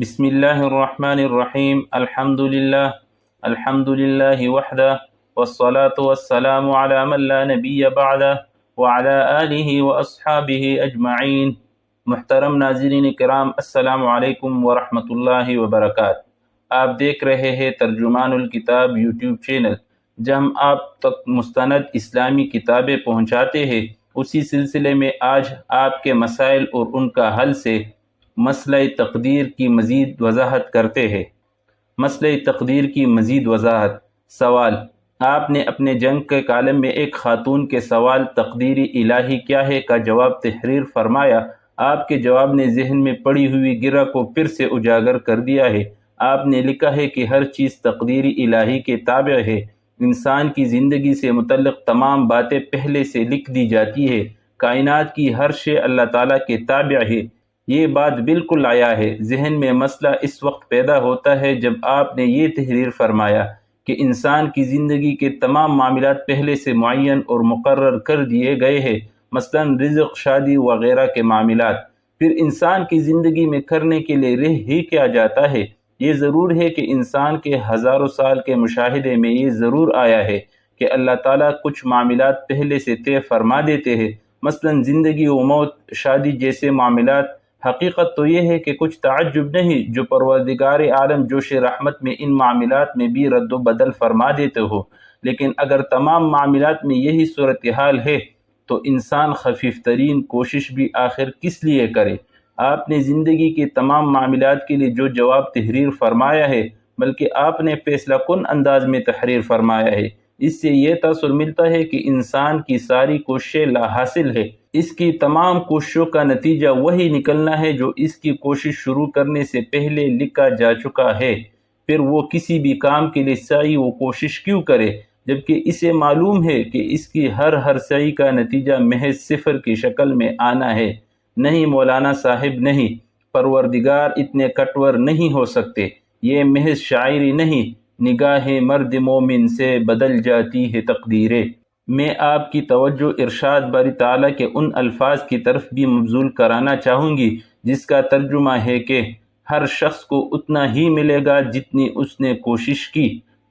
بسم اللہ الرحمن الرحیم الحمد للہ وحدہ والصلاة والسلام علی من لا نبی بعدہ وعلی آلہ واصحابہ اجمعین۔ محترم ناظرین کرام، السلام علیکم ورحمۃ اللہ وبرکاتہ۔ آپ دیکھ رہے ہیں ترجمان الکتاب یوٹیوب چینل، جہاں ہم آپ تک مستند اسلامی کتابیں پہنچاتے ہیں۔ اسی سلسلے میں آج آپ کے مسائل اور ان کا حل سے مسئلہ تقدیر کی مزید وضاحت کرتے ہیں۔ مسئلہ تقدیر کی مزید وضاحت۔ سوال: آپ نے اپنے جنگ کے کالم میں ایک خاتون کے سوال تقدیر الہی کیا ہے کا جواب تحریر فرمایا۔ آپ کے جواب نے ذہن میں پڑی ہوئی گرہ کو پھر سے اجاگر کر دیا ہے۔ آپ نے لکھا ہے کہ ہر چیز تقدیر الہی کے تابع ہے۔ انسان کی زندگی سے متعلق تمام باتیں پہلے سے لکھ دی جاتی ہے۔ کائنات کی ہر شے اللہ تعالیٰ کے تابع ہے۔ یہ بات بالکل آیا ہے۔ ذہن میں مسئلہ اس وقت پیدا ہوتا ہے جب آپ نے یہ تحریر فرمایا کہ انسان کی زندگی کے تمام معاملات پہلے سے معین اور مقرر کر دیے گئے ہیں، مثلا رزق، شادی وغیرہ کے معاملات۔ پھر انسان کی زندگی میں کرنے کے لیے رہ ہی کیا جاتا ہے؟ یہ ضرور ہے کہ انسان کے ہزاروں سال کے مشاہدے میں یہ ضرور آیا ہے کہ اللہ تعالیٰ کچھ معاملات پہلے سے طے فرما دیتے ہیں، مثلا زندگی و موت، شادی جیسے معاملات۔ حقیقت تو یہ ہے کہ کچھ تعجب نہیں جو پروردگار عالم جوش رحمت میں ان معاملات میں بھی رد و بدل فرما دیتے ہو، لیکن اگر تمام معاملات میں یہی صورتحال ہے تو انسان خفیف ترین کوشش بھی آخر کس لیے کرے؟ آپ نے زندگی کے تمام معاملات کے لیے جو جواب تحریر فرمایا ہے، بلکہ آپ نے فیصلہ کن انداز میں تحریر فرمایا ہے۔ اس سے یہ تاثر ملتا ہے کہ انسان کی ساری کوششیں لا حاصل ہے۔ اس کی تمام کوششوں کا نتیجہ وہی نکلنا ہے جو اس کی کوشش شروع کرنے سے پہلے لکھا جا چکا ہے۔ پھر وہ کسی بھی کام کے لیے سعی و کوشش کیوں کرے، جبکہ اسے معلوم ہے کہ اس کی ہر سعی کا نتیجہ محض صفر کی شکل میں آنا ہے؟ نہیں مولانا صاحب، نہیں، پروردگار اتنے کٹور نہیں ہو سکتے۔ یہ محض شاعری نہیں، نگاہ مرد مومن سے بدل جاتی ہے تقدیریں۔ میں آپ کی توجہ ارشاد باری تعالیٰ کے ان الفاظ کی طرف بھی مبذول کرانا چاہوں گی جس کا ترجمہ ہے کہ ہر شخص کو اتنا ہی ملے گا جتنی اس نے کوشش کی۔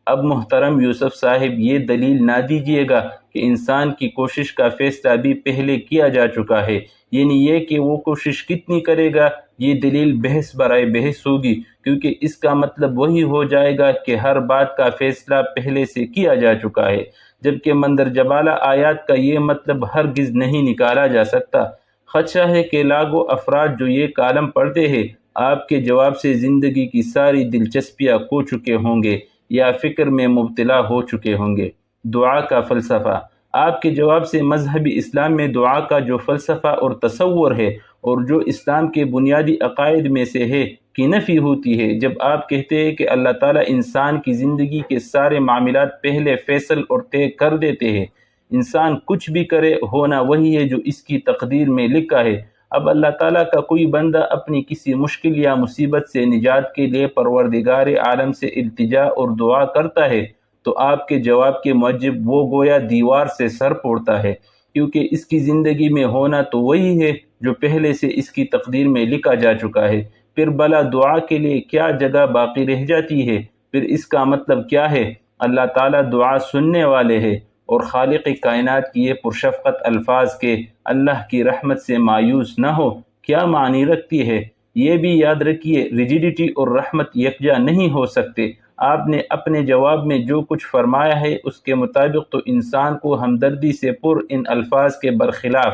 اب محترم یوسف صاحب، یہ دلیل نہ دیجیے گا کہ انسان کی کوشش کا فیصلہ بھی پہلے کیا جا چکا ہے، یعنی یہ کہ وہ کوشش کتنی کرے گا، یہ دلیل بحث برائے بحث ہوگی، کیونکہ اس کا مطلب وہی ہو جائے گا کہ ہر بات کا فیصلہ پہلے سے کیا جا چکا ہے، جبکہ مندرجبالہ آیات کا یہ مطلب ہرگز نہیں نکالا جا سکتا۔ خدشہ ہے کہ لاکھوں افراد جو یہ کالم پڑھتے ہیں آپ کے جواب سے زندگی کی ساری دلچسپیاں کھو چکے ہوں گے یا فکر میں مبتلا ہو چکے ہوں گے۔ دعا کا فلسفہ۔ آپ کے جواب سے مذہبی اسلام میں دعا کا جو فلسفہ اور تصور ہے اور جو اسلام کے بنیادی عقائد میں سے ہے کی نفی ہوتی ہے جب آپ کہتے ہیں کہ اللہ تعالیٰ انسان کی زندگی کے سارے معاملات پہلے فیصل اور طے کر دیتے ہیں۔ انسان کچھ بھی کرے، ہونا وہی ہے جو اس کی تقدیر میں لکھا ہے۔ اب اللہ تعالیٰ کا کوئی بندہ اپنی کسی مشکل یا مصیبت سے نجات کے لیے پروردگار عالم سے التجا اور دعا کرتا ہے تو آپ کے جواب کے موجب وہ گویا دیوار سے سر پھوڑتا ہے، کیونکہ اس کی زندگی میں ہونا تو وہی ہے جو پہلے سے اس کی تقدیر میں لکھا جا چکا ہے۔ پھر بلا دعا کے لیے کیا جگہ باقی رہ جاتی ہے؟ پھر اس کا مطلب کیا ہے؟ اللہ تعالیٰ دعا سننے والے ہے، اور خالق کائنات کی یہ پرشفقت الفاظ کے اللہ کی رحمت سے مایوس نہ ہو کیا معنی رکھتی ہے؟ یہ بھی یاد رکھیے، ریجیڈیٹی اور رحمت یکجا نہیں ہو سکتے۔ آپ نے اپنے جواب میں جو کچھ فرمایا ہے اس کے مطابق تو انسان کو ہمدردی سے پر ان الفاظ کے برخلاف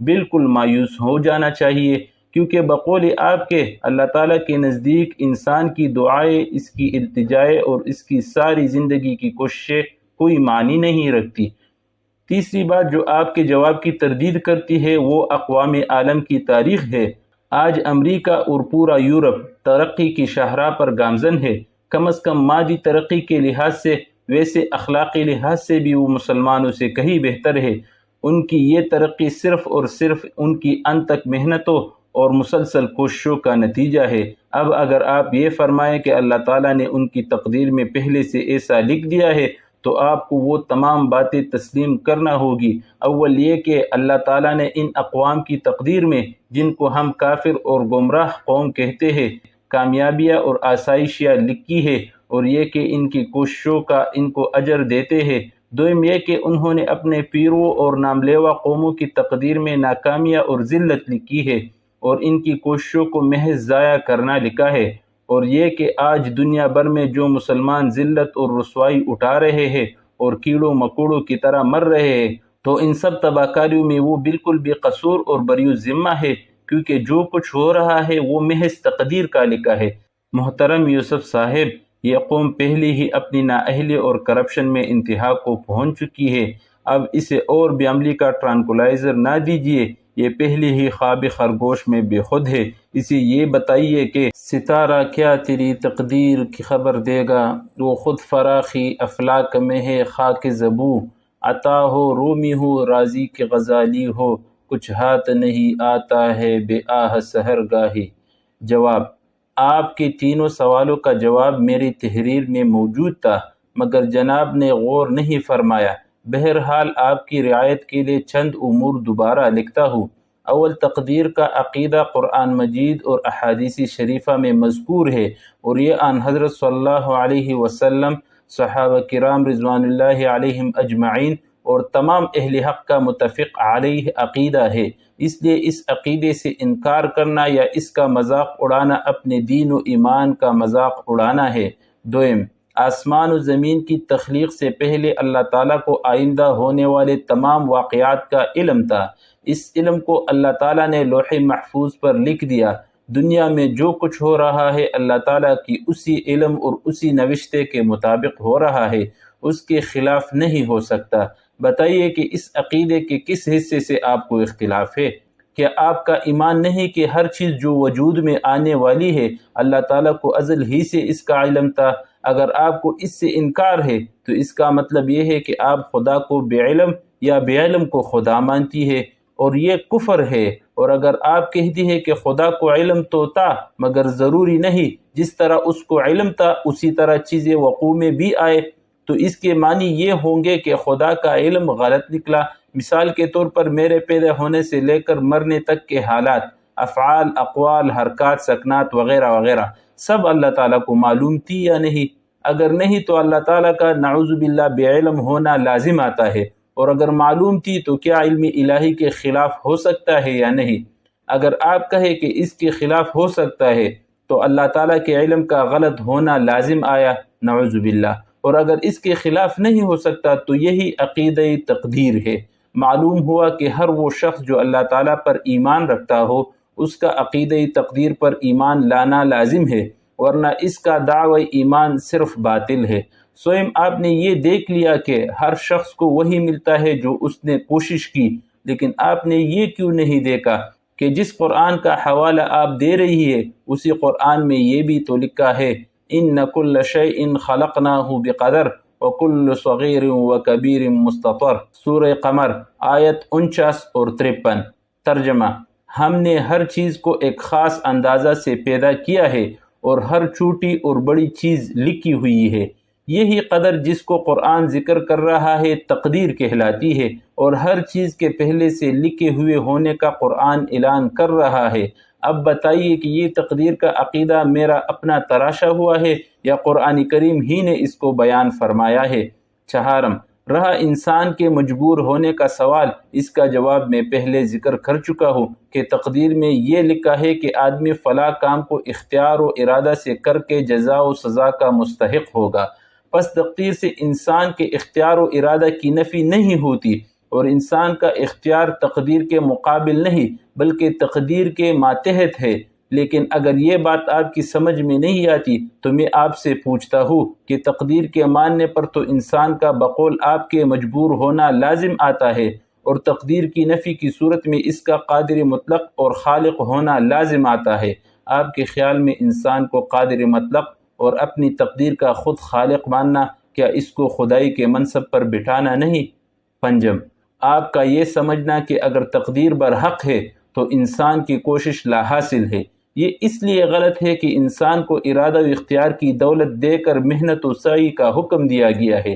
بالکل مایوس ہو جانا چاہیے، کیونکہ بقول آپ کے اللہ تعالیٰ کے نزدیک انسان کی دعائیں، اس کی التجائیں اور اس کی ساری زندگی کی کوششیں کوئی معنی نہیں رکھتی۔ تیسری بات جو آپ کے جواب کی تردید کرتی ہے وہ اقوام عالم کی تاریخ ہے۔ آج امریکہ اور پورا یورپ ترقی کی شاہراہ پر گامزن ہے، کم از کم مادی ترقی کے لحاظ سے، ویسے اخلاقی لحاظ سے بھی وہ مسلمانوں سے کہیں بہتر ہے۔ ان کی یہ ترقی صرف اور صرف ان کی انتھک محنتوں اور مسلسل کوششوں کا نتیجہ ہے۔ اب اگر آپ یہ فرمائیں کہ اللہ تعالیٰ نے ان کی تقدیر میں پہلے سے ایسا لکھ دیا ہے تو آپ کو وہ تمام باتیں تسلیم کرنا ہوگی۔ اول یہ کہ اللہ تعالیٰ نے ان اقوام کی تقدیر میں، جن کو ہم کافر اور گمراہ قوم کہتے ہیں، کامیابیاں اور آسائشیاں لکھی ہے، اور یہ کہ ان کی کوششوں کا ان کو اجر دیتے ہیں۔ دوم یہ کہ انہوں نے اپنے پیروں اور نام لیوا قوموں کی تقدیر میں ناکامیاں اور ذلت لکھی ہے، اور ان کی کوششوں کو محض ضائع کرنا لکھا ہے۔ اور یہ کہ آج دنیا بھر میں جو مسلمان ذلت اور رسوائی اٹھا رہے ہیں اور کیڑوں مکوڑوں کی طرح مر رہے ہیں، تو ان سب تباہ کاریوں میں وہ بالکل بے قصور اور بری الذمہ ہے، کیونکہ جو کچھ ہو رہا ہے وہ محض تقدیر کا لکھا ہے۔ محترم یوسف صاحب، یہ قوم پہلے ہی اپنی نااہلی اور کرپشن میں انتہا کو پہنچ چکی ہے، اب اسے اور بھی عملی کا ٹرانکولائزر نہ دیجیے، یہ پہلے ہی خواب خرگوش میں بے خود ہے۔ اسے یہ بتائیے کہ ستارہ کیا تیری تقدیر کی خبر دے گا، وہ خود فراخی افلاک میں ہے خاک زبوں، عطا ہو رومی ہو راضی کے غزالی ہو، کچھ ہاتھ نہیں آتا ہے بے آہ سحر گاہی۔ جواب: آپ کے تینوں سوالوں کا جواب میری تحریر میں موجود تھا، مگر جناب نے غور نہیں فرمایا۔ بہرحال آپ کی رعایت کے لیے چند امور دوبارہ لکھتا ہوں۔ اول، تقدیر کا عقیدہ قرآن مجید اور احادیث شریفہ میں مذکور ہے، اور یہ آن حضرت صلی اللہ علیہ وسلم، صحابہ کرام رضوان اللہ علیہم اجمعین اور تمام اہل حق کا متفق علیہ عقیدہ ہے۔ اس لیے اس عقیدے سے انکار کرنا یا اس کا مذاق اڑانا اپنے دین و ایمان کا مذاق اڑانا ہے۔ دوم، آسمان و زمین کی تخلیق سے پہلے اللہ تعالیٰ کو آئندہ ہونے والے تمام واقعات کا علم تھا۔ اس علم کو اللہ تعالیٰ نے لوح محفوظ پر لکھ دیا۔ دنیا میں جو کچھ ہو رہا ہے اللہ تعالیٰ کی اسی علم اور اسی نوشتے کے مطابق ہو رہا ہے، اس کے خلاف نہیں ہو سکتا۔ بتائیے کہ اس عقیدے کے کس حصے سے آپ کو اختلاف ہے؟ کیا آپ کا ایمان نہیں کہ ہر چیز جو وجود میں آنے والی ہے اللہ تعالیٰ کو ازل ہی سے اس کا علم تھا؟ اگر آپ کو اس سے انکار ہے تو اس کا مطلب یہ ہے کہ آپ خدا کو بے علم یا بے علم کو خدا مانتی ہے، اور یہ کفر ہے۔ اور اگر آپ کہتی ہے کہ خدا کو علم تو تھا مگر ضروری نہیں جس طرح اس کو علم تھا اسی طرح چیزیں وقوع میں بھی آئے، تو اس کے معنی یہ ہوں گے کہ خدا کا علم غلط نکلا۔ مثال کے طور پر میرے پیدا ہونے سے لے کر مرنے تک کے حالات، افعال، اقوال، حرکات، سکنات وغیرہ وغیرہ سب اللہ تعالیٰ کو معلوم تھی یا نہیں؟ اگر نہیں تو اللہ تعالیٰ کا نعوذ باللہ بے علم ہونا لازم آتا ہے، اور اگر معلوم تھی تو کیا علم الہی کے خلاف ہو سکتا ہے یا نہیں؟ اگر آپ کہیں کہ اس کے خلاف ہو سکتا ہے تو اللہ تعالیٰ کے علم کا غلط ہونا لازم آیا، نعوذ باللہ، اور اگر اس کے خلاف نہیں ہو سکتا تو یہی عقیدہ تقدیر ہے۔ معلوم ہوا کہ ہر وہ شخص جو اللہ تعالیٰ پر ایمان رکھتا ہو اس کا عقیدہ تقدیر پر ایمان لانا لازم ہے، ورنہ اس کا دعوی ایمان صرف باطل ہے۔ سوئم آپ نے یہ دیکھ لیا کہ ہر شخص کو وہی ملتا ہے جو اس نے کوشش کی، لیکن آپ نے یہ کیوں نہیں دیکھا کہ جس قرآن کا حوالہ آپ دے رہی ہے اسی قرآن میں یہ بھی تو لکھا ہے إِنَّ كُلَّ شَيْءٍ خَلَقْنَاهُ بِقَدَرٍ وَكُلُّ صَغِيرٍ وَكَبِيرٍ مُسْتَطَرٍ۔ سورہ قمر آیت 49 اور 53۔ ترجمہ: ہم نے ہر چیز کو ایک خاص اندازہ سے پیدا کیا ہے اور ہر چھوٹی اور بڑی چیز لکھی ہوئی ہے۔ یہی قدر جس کو قرآن ذکر کر رہا ہے تقدیر کہلاتی ہے، اور ہر چیز کے پہلے سے لکھے ہوئے ہونے کا قرآن اعلان کر رہا ہے۔ اب بتائیے کہ یہ تقدیر کا عقیدہ میرا اپنا تراشا ہوا ہے یا قرآن کریم ہی نے اس کو بیان فرمایا ہے؟ چہارم، رہا انسان کے مجبور ہونے کا سوال، اس کا جواب میں پہلے ذکر کر چکا ہوں کہ تقدیر میں یہ لکھا ہے کہ آدمی فلاں کام کو اختیار و ارادہ سے کر کے جزا و سزا کا مستحق ہوگا۔ پس تقدیر سے انسان کے اختیار و ارادہ کی نفی نہیں ہوتی، اور انسان کا اختیار تقدیر کے مقابل نہیں بلکہ تقدیر کے ماتحت ہے۔ لیکن اگر یہ بات آپ کی سمجھ میں نہیں آتی تو میں آپ سے پوچھتا ہوں کہ تقدیر کے ماننے پر تو انسان کا بقول آپ کے مجبور ہونا لازم آتا ہے، اور تقدیر کی نفی کی صورت میں اس کا قادر مطلق اور خالق ہونا لازم آتا ہے۔ آپ کے خیال میں انسان کو قادر مطلق اور اپنی تقدیر کا خود خالق ماننا کیا اس کو خدائی کے منصب پر بٹھانا نہیں؟ پنجم، آپ کا یہ سمجھنا کہ اگر تقدیر برحق ہے تو انسان کی کوشش لا حاصل ہے، یہ اس لیے غلط ہے کہ انسان کو ارادہ و اختیار کی دولت دے کر محنت و سعی کا حکم دیا گیا ہے،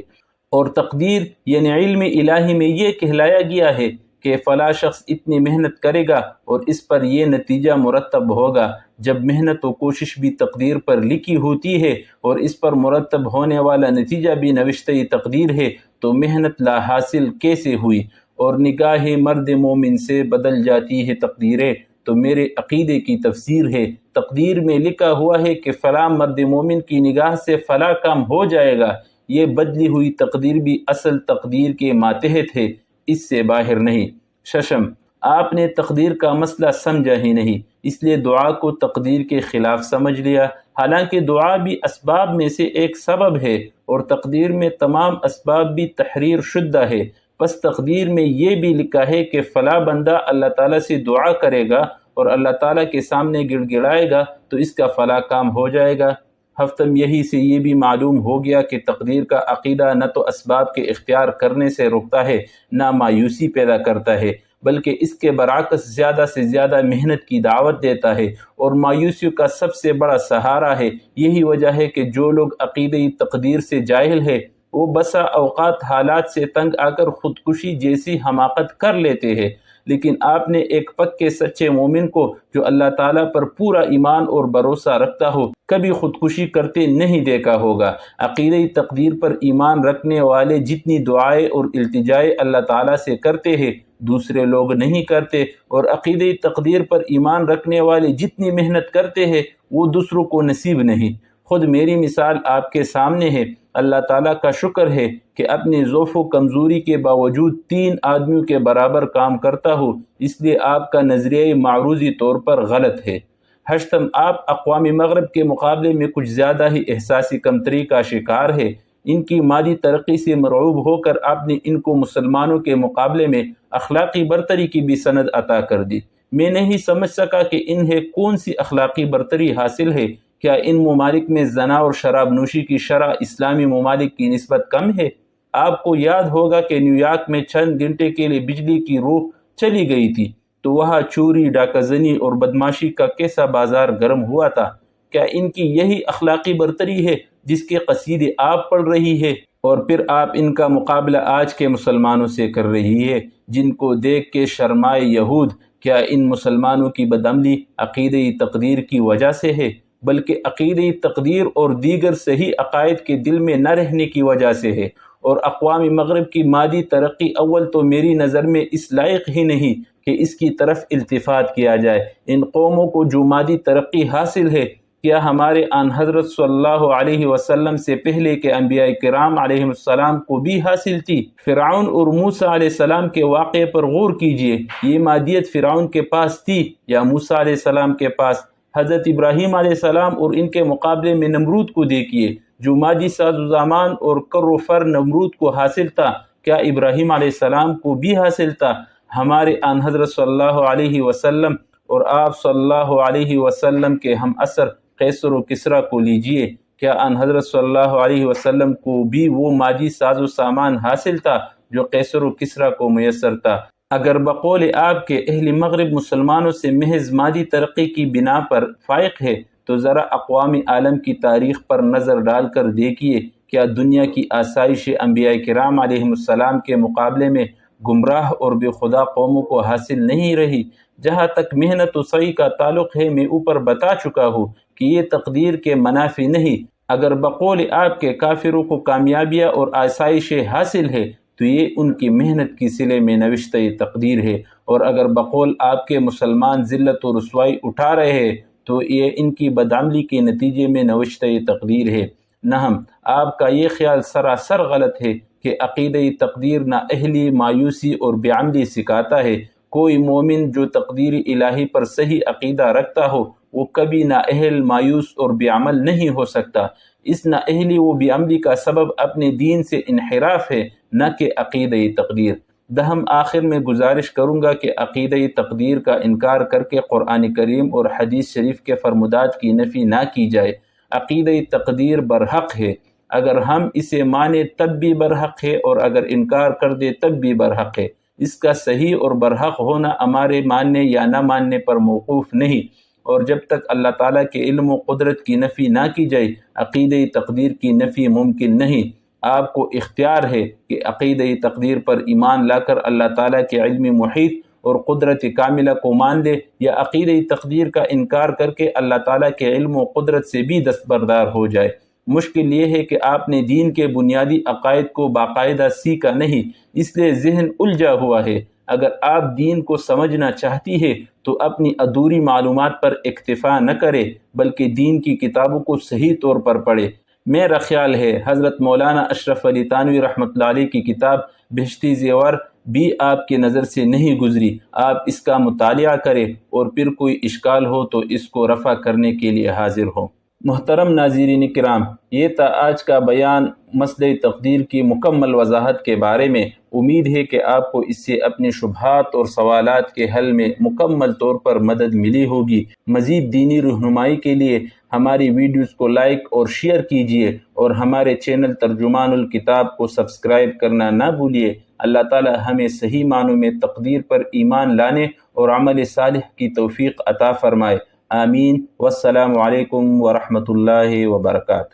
اور تقدیر یعنی علم الہی میں یہ کہلایا گیا ہے کہ فلاں شخص اتنی محنت کرے گا اور اس پر یہ نتیجہ مرتب ہوگا۔ جب محنت و کوشش بھی تقدیر پر لکھی ہوتی ہے اور اس پر مرتب ہونے والا نتیجہ بھی نوشتہ تقدیر ہے تو محنت لا حاصل کیسے ہوئی؟ اور نگاہ مرد مومن سے بدل جاتی ہے تقدیریں تو میرے عقیدے کی تفسیر ہے۔ تقدیر میں لکھا ہوا ہے کہ فلاں مرد مومن کی نگاہ سے فلاں کام ہو جائے گا، یہ بدلی ہوئی تقدیر بھی اصل تقدیر کے ماتحت ہے، اس سے باہر نہیں۔ ششم: آپ نے تقدیر کا مسئلہ سمجھا ہی نہیں، اس لیے دعا کو تقدیر کے خلاف سمجھ لیا، حالانکہ دعا بھی اسباب میں سے ایک سبب ہے اور تقدیر میں تمام اسباب بھی تحریر شدہ ہے۔ پس تقدیر میں یہ بھی لکھا ہے کہ فلاں بندہ اللہ تعالیٰ سے دعا کرے گا اور اللہ تعالیٰ کے سامنے گڑ گڑائے گا تو اس کا فلاں کام ہو جائے گا۔ ہفتم یہی سے یہ بھی معلوم ہو گیا کہ تقدیر کا عقیدہ نہ تو اسباب کے اختیار کرنے سے روکتا ہے نہ مایوسی پیدا کرتا ہے، بلکہ اس کے برعکس زیادہ سے زیادہ محنت کی دعوت دیتا ہے اور مایوسی کا سب سے بڑا سہارا ہے۔ یہی وجہ ہے کہ جو لوگ عقیدہ تقدیر سے جاہل ہے وہ بسا اوقات حالات سے تنگ آ کر خودکشی جیسی حماقت کر لیتے ہیں، لیکن آپ نے ایک پکے سچے مومن کو جو اللہ تعالیٰ پر پورا ایمان اور بھروسہ رکھتا ہو کبھی خودکشی کرتے نہیں دیکھا ہوگا۔ عقیدہ تقدیر پر ایمان رکھنے والے جتنی دعائیں اور التجائیں اللہ تعالیٰ سے کرتے ہیں دوسرے لوگ نہیں کرتے، اور عقیدہ تقدیر پر ایمان رکھنے والے جتنی محنت کرتے ہیں وہ دوسروں کو نصیب نہیں۔ خود میری مثال آپ کے سامنے ہے۔ اللہ تعالیٰ کا شکر ہے کہ اپنی ضعف و کمزوری کے باوجود 3 آدمیوں کے برابر کام کرتا ہوں، اس لیے آپ کا نظریہ معروضی طور پر غلط ہے۔ ہشتم: آپ اقوام مغرب کے مقابلے میں کچھ زیادہ ہی احساسی کمتری کا شکار ہے۔ ان کی مادی ترقی سے مرعوب ہو کر آپ نے ان کو مسلمانوں کے مقابلے میں اخلاقی برتری کی بھی سند عطا کر دی۔ میں نہیں سمجھ سکا کہ انہیں کون سی اخلاقی برتری حاصل ہے۔ کیا ان ممالک میں زنا اور شراب نوشی کی شرح اسلامی ممالک کی نسبت کم ہے؟ آپ کو یاد ہوگا کہ نیو یارک میں چند گھنٹے کے لیے بجلی کی روح چلی گئی تھی تو وہاں چوری، ڈاکہ زنی اور بدماشی کا کیسا بازار گرم ہوا تھا۔ کیا ان کی یہی اخلاقی برتری ہے جس کے قصیدے آپ پڑھ رہی ہے؟ اور پھر آپ ان کا مقابلہ آج کے مسلمانوں سے کر رہی ہے جن کو دیکھ کے شرمائے یہود۔ کیا ان مسلمانوں کی بدعملی عقیدہ تقدیر کی وجہ سے ہے؟ بلکہ عقیدہ تقدیر اور دیگر صحیح عقائد کے دل میں نہ رہنے کی وجہ سے ہے۔ اور اقوام مغرب کی مادی ترقی اول تو میری نظر میں اس لائق ہی نہیں کہ اس کی طرف التفات کیا جائے۔ ان قوموں کو جو مادی ترقی حاصل ہے کیا ہمارے آن حضرت صلی اللہ علیہ وسلم سے پہلے کے انبیاء کرام علیہ السلام کو بھی حاصل تھی؟ فرعون اور موسیٰ علیہ السلام کے واقعے پر غور کیجئے۔ یہ مادیت فرعون کے پاس تھی یا موسیٰ علیہ السلام کے پاس؟ حضرت ابراہیم علیہ السلام اور ان کے مقابلے میں نمرود کو دیکھیے، جو مادی ساز و سامان اور کر و فر نمرود کو حاصل تھا کیا ابراہیم علیہ السلام کو بھی حاصل تھا؟ ہمارے آن حضرت صلی اللہ علیہ وسلم اور آپ صلی اللہ علیہ وسلم کے ہم عصر قیصر و کسریٰ کو لیجئے، کیا آن حضرت صلی اللہ علیہ وسلم کو بھی وہ مادی ساز و سامان حاصل تھا جو قیصر و کسریٰ کو میسر تھا؟ اگر بقول آپ کے اہل مغرب مسلمانوں سے محض مادی ترقی کی بنا پر فائق ہے تو ذرا اقوام عالم کی تاریخ پر نظر ڈال کر دیکھیے، کیا دنیا کی آسائش انبیاء کرام علیہ السلام کے مقابلے میں گمراہ اور بے خدا قوموں کو حاصل نہیں رہی؟ جہاں تک محنت و سعی کا تعلق ہے میں اوپر بتا چکا ہوں کہ یہ تقدیر کے منافی نہیں۔ اگر بقول آپ کے کافروں کو کامیابیاں اور آسائشیں حاصل ہے تو یہ ان کی محنت کی صلے میں نوشتہ تقدیر ہے، اور اگر بقول آپ کے مسلمان ذلت و رسوائی اٹھا رہے ہیں تو یہ ان کی بدعملی کے نتیجے میں نوشتہ تقدیر ہے۔ نہم: آپ کا یہ خیال سراسر غلط ہے کہ عقیدہ تقدیر نہ اہلی، مایوسی اور بے عملی سکھاتا ہے۔ کوئی مومن جو تقدیر الہی پر صحیح عقیدہ رکھتا ہو وہ کبھی نہ اہل، مایوس اور بے عمل نہیں ہو سکتا۔ اس نہ اہلی و بے عملی کا سبب اپنے دین سے انحراف ہے نہ کہ عقیدہ تقدیر۔ دہم: آخر میں گزارش کروں گا کہ عقیدہ تقدیر کا انکار کر کے قرآن کریم اور حدیث شریف کے فرمودات کی نفی نہ کی جائے۔ عقیدہ تقدیر برحق ہے، اگر ہم اسے مانیں تب بھی برحق ہے اور اگر انکار کر دے تب بھی برحق ہے۔ اس کا صحیح اور برحق ہونا ہمارے ماننے یا نہ ماننے پر موقوف نہیں، اور جب تک اللہ تعالیٰ کے علم و قدرت کی نفی نہ کی جائے عقیدہ تقدیر کی نفی ممکن نہیں۔ آپ کو اختیار ہے کہ عقیدہ تقدیر پر ایمان لا کر اللہ تعالیٰ کے علم محیط اور قدرت کاملہ کو مان لے، یا عقیدہ تقدیر کا انکار کر کے اللہ تعالیٰ کے علم و قدرت سے بھی دستبردار ہو جائے۔ مشکل یہ ہے کہ آپ نے دین کے بنیادی عقائد کو باقاعدہ سیکھا نہیں، اس لیے ذہن الجھا ہوا ہے۔ اگر آپ دین کو سمجھنا چاہتی ہے تو اپنی ادھوری معلومات پر اکتفا نہ کرے، بلکہ دین کی کتابوں کو صحیح طور پر پڑھے۔ میرا خیال ہے حضرت مولانا اشرف علی تھانوی رحمۃ اللہ علیہ کی کتاب بہشتی زیور بھی آپ کی نظر سے نہیں گزری۔ آپ اس کا مطالعہ کریں اور پھر کوئی اشکال ہو تو اس کو رفع کرنے کے لیے حاضر ہوں۔ محترم ناظرین کرام، یہ تھا آج کا بیان مسئلہ تقدیر کی مکمل وضاحت کے بارے میں۔ امید ہے کہ آپ کو اس سے اپنے شبہات اور سوالات کے حل میں مکمل طور پر مدد ملی ہوگی۔ مزید دینی رہنمائی کے لیے ہماری ویڈیوز کو لائک اور شیئر کیجیے، اور ہمارے چینل ترجمان الکتاب کو سبسکرائب کرنا نہ بھولیے۔ اللہ تعالی ہمیں صحیح معنوں میں تقدیر پر ایمان لانے اور عمل صالح کی توفیق عطا فرمائے۔ آمین۔ والسلام علیکم ورحمۃ اللہ وبرکاتہ۔